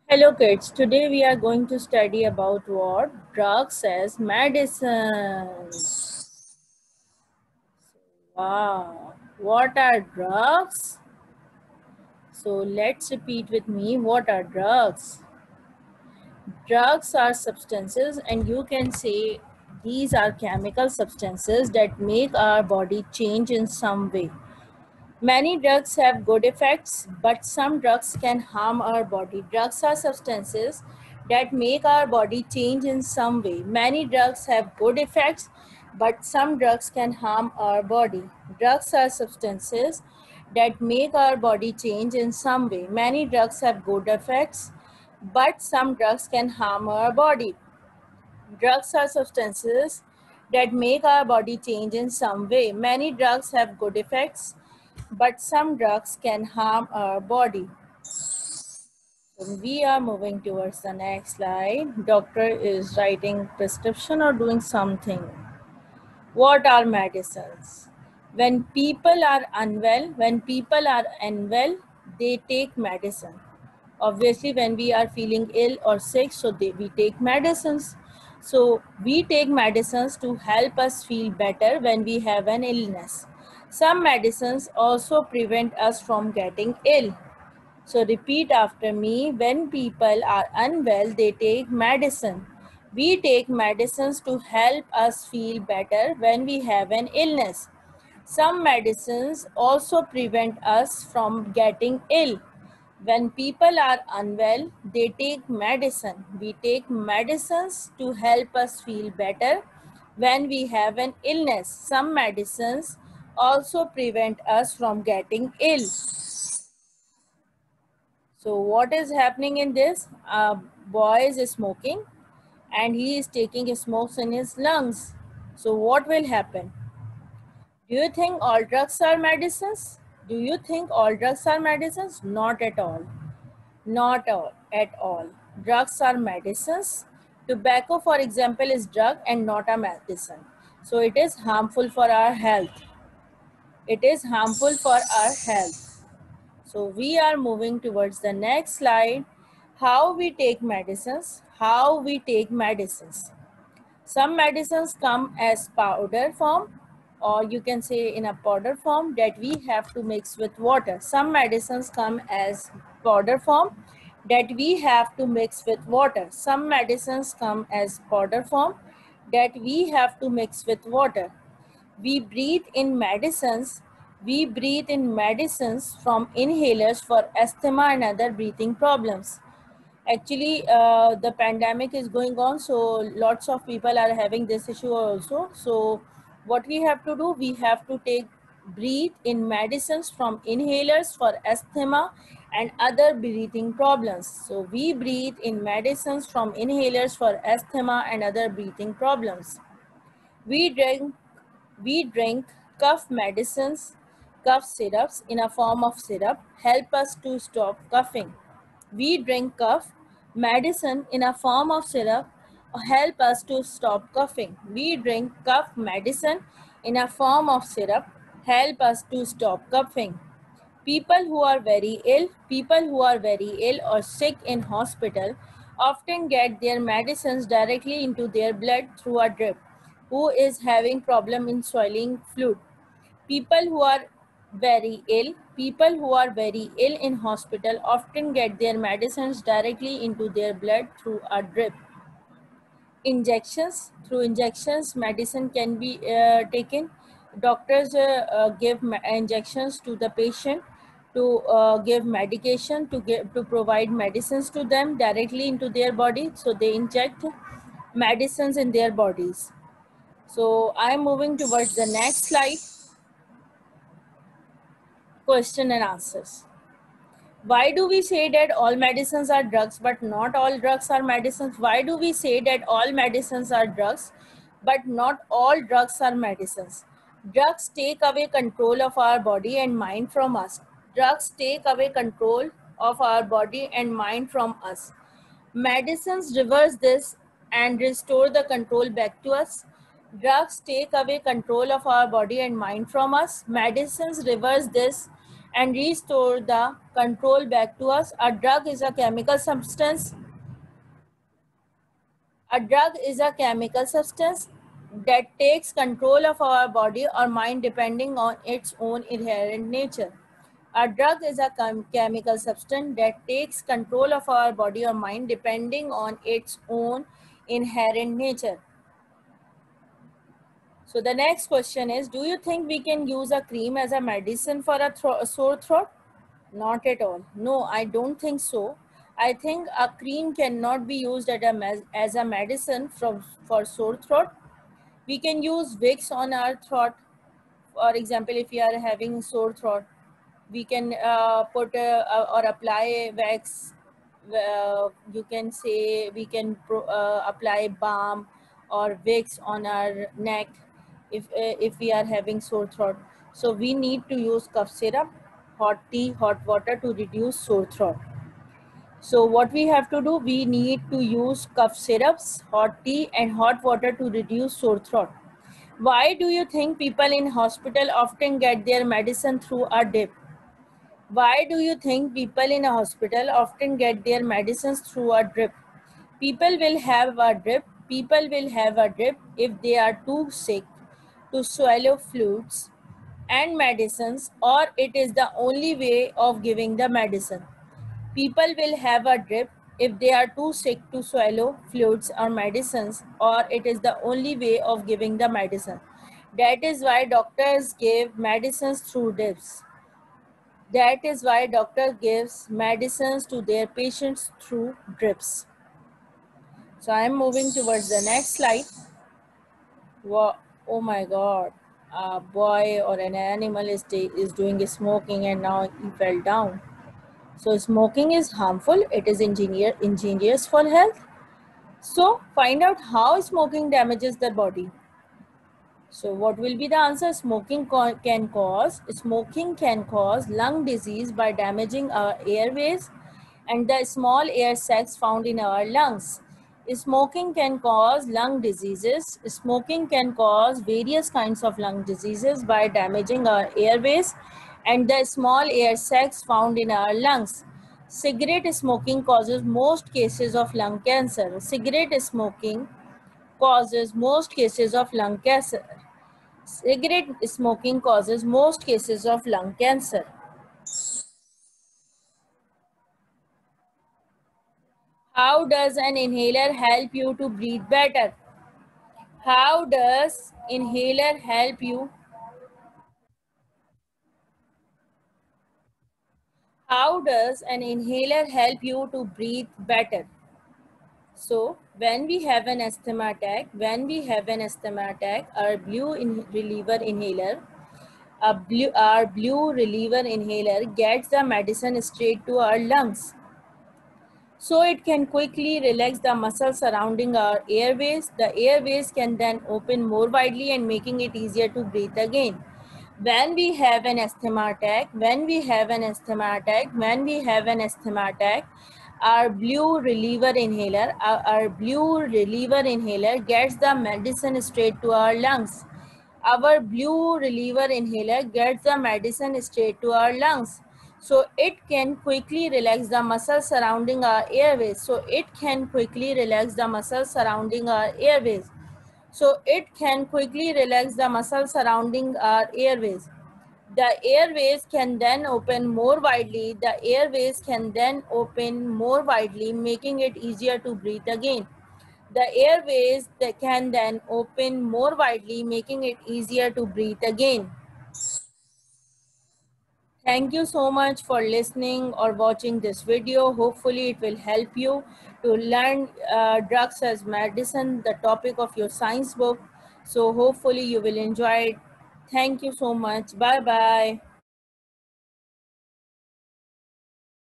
Hello kids, today we are going to study about what? Drugs as medicines. Wow, what are drugs? So let's repeat with me, what are drugs? Drugs are substances and you can say these are chemical substances that make our body change in some way. Many drugs have good effects, but some drugs can harm our body. Drugs are substances that make our body change in some way. Many drugs have good effects, but some drugs can harm our body. Drugs are substances that make our body change in some way. Many drugs have good effects, but some drugs can harm our body. Drugs are substances that make our body change in some way. Many drugs have good effects, but some drugs can harm our body. So we are moving towards the next slide. Doctor is writing prescription or doing something. What are medicines? When people are unwell, they take medicine. Obviously, when we are feeling ill or sick, we take medicines. So we take medicines to help us feel better when we have an illness. Some medicines also prevent us from getting ill. So repeat after me. When people are unwell, they take medicine. We take medicines to help us feel better when we have an illness. Some medicines also prevent us from getting ill. When people are unwell, they take medicine. We take medicines to help us feel better when we have an illness. Some medicines also prevent us from getting ill. So what is happening in this? A boy is smoking and he is taking smokes in his lungs. So what will happen? Do you think all drugs are medicines? Do you think all drugs are medicines? Not at all. Not all, at all. Drugs are medicines. Tobacco, for example, is drug and not a medicine. So it is harmful for our health. It is harmful for our health. So we are moving towards the next slide. How we take medicines. How we take medicines. Some medicines come as powder form, or you can say in a powder form that we have to mix with water. Some medicines come as powder form that we have to mix with water. Some medicines come as powder form that we have to mix with water. We breathe in medicines. We breathe in medicines from inhalers for asthma and other breathing problems. Actually, the pandemic is going on, so lots of people are having this issue also. So what we have to do, we have to breathe in medicines from inhalers for asthma and other breathing problems. So we breathe in medicines from inhalers for asthma and other breathing problems. We drink we drink cough medicines, cough syrups in a form of syrup help us to stop coughing. We drink cough medicine in a form of syrup help us to stop coughing. We drink cough medicine in a form of syrup help us to stop coughing. People who are very ill or sick in hospital often get their medicines directly into their blood through a drip. Who is having problem in swallowing fluid? People who are people who are very ill in hospital often get their medicines directly into their blood through a drip. Through injections, medicine can be taken. Doctors give injections to the patient to give medication to provide medicines to them directly into their body. So they inject medicines in their bodies. So I'm moving towards the next slide. Question and answers. Why do we say that all medicines are drugs but not all drugs are medicines? Why do we say that all medicines are drugs but not all drugs are medicines? Drugs take away control of our body and mind from us. Drugs take away control of our body and mind from us. Medicines reverse this and restore the control back to us. Drugs take away control of our body and mind from us. Medicines reverse this and restore the control back to us. A drug is a chemical substance. A drug is a chemical substance that takes control of our body or mind depending on its own inherent nature. A drug is a chemical substance that takes control of our body or mind depending on its own inherent nature. So the next question is, do you think we can use a cream as a medicine for a sore throat? Not at all. No, I don't think so. I think a cream cannot be used as a medicine for sore throat. We can use Vicks on our throat. For example, if you are having sore throat, we can put or apply wax. You can say we can apply balm or Vicks on our neck if we are having sore throat. So we need to use cough syrup, hot tea, hot water to reduce sore throat. So what we have to do, we need to use cough syrups, hot tea and hot water to reduce sore throat. Why do you think people in hospital often get their medicine through a drip? Why do you think people in a hospital often get their medicines through a drip? People will have a drip. People will have a drip if they are too sick to swallow fluids and medicines, or it is the only way of giving the medicine. People will have a drip if they are too sick to swallow fluids or medicines, or it is the only way of giving the medicine. That is why doctors give medicines through drips. That is why doctor gives medicines to their patients through drips. So I am moving towards the next slide. Oh my God, a boy or an animal is doing smoking and now he fell down. So smoking is harmful. It is injurious for health. So find out how smoking damages the body. So what will be the answer? Smoking can cause lung disease by damaging our airways and the small air sacs found in our lungs. Smoking can cause lung diseases. Smoking can cause various kinds of lung diseases by damaging our airways and the small air sacs found in our lungs. Cigarette smoking causes most cases of lung cancer. Cigarette smoking causes most cases of lung cancer. Cigarette smoking causes most cases of lung cancer. How does an inhaler help you to breathe better? How does inhaler help you? How does an inhaler help you to breathe better? So when we have an asthma attack, our reliever inhaler, our blue reliever inhaler gets the medicine straight to our lungs. So it can quickly relax the muscles surrounding our airways. The airways can then open more widely and making it easier to breathe again. When we have an asthma attack, our blue reliever inhaler, gets the medicine straight to our lungs. Our blue reliever inhaler gets the medicine straight to our lungs. So it can quickly relax the muscles surrounding our airways. So it can quickly relax the muscles surrounding our airways. So it can quickly relax the muscles surrounding our airways. The airways can then open more widely. The airways can then open more widely, making it easier to breathe again. The airways that can then open more widely, making it easier to breathe again. Thank you so much for listening or watching this video. Hopefully it will help you to learn drugs as medicine, the topic of your science book. So hopefully you will enjoy it. Thank you so much. Bye-bye.